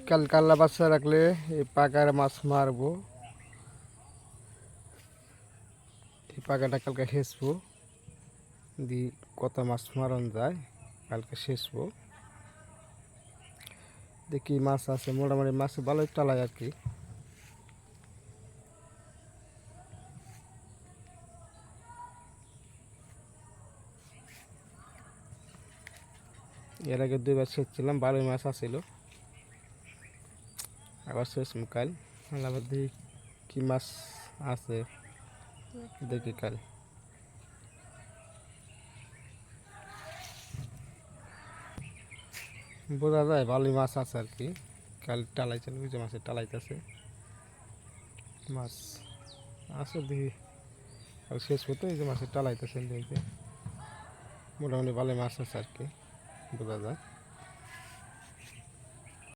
কাল কাল্লা বাচ্চা রাখলে এই পাকার মাছ মারবো। এই পাকাটা কালকে সেচবো, দি কত মাছ মারন যায় কালকে সেচবো। দেখি মাছ আছে, মোটামুটি মাছ ভালোই টালায় আর কি। এর আগে 2 বার সেচছিলাম, ভালোই মাছ আছিল। আবার সেচম কাল, আবার দেখি কি মাছ আছে, দেখি কাল। বোঝা যায় ভালোই মাছ আছে আর কি। কাল টালাইছে, ওই যে মাছের টালাইতেছে মাছ আছে দেখি। আর শেষ করতে এই যে মাছের টালাইতেছে, দেখি মোটামুটি ভালোই মাছ আছে আর কি, বোঝা যায়।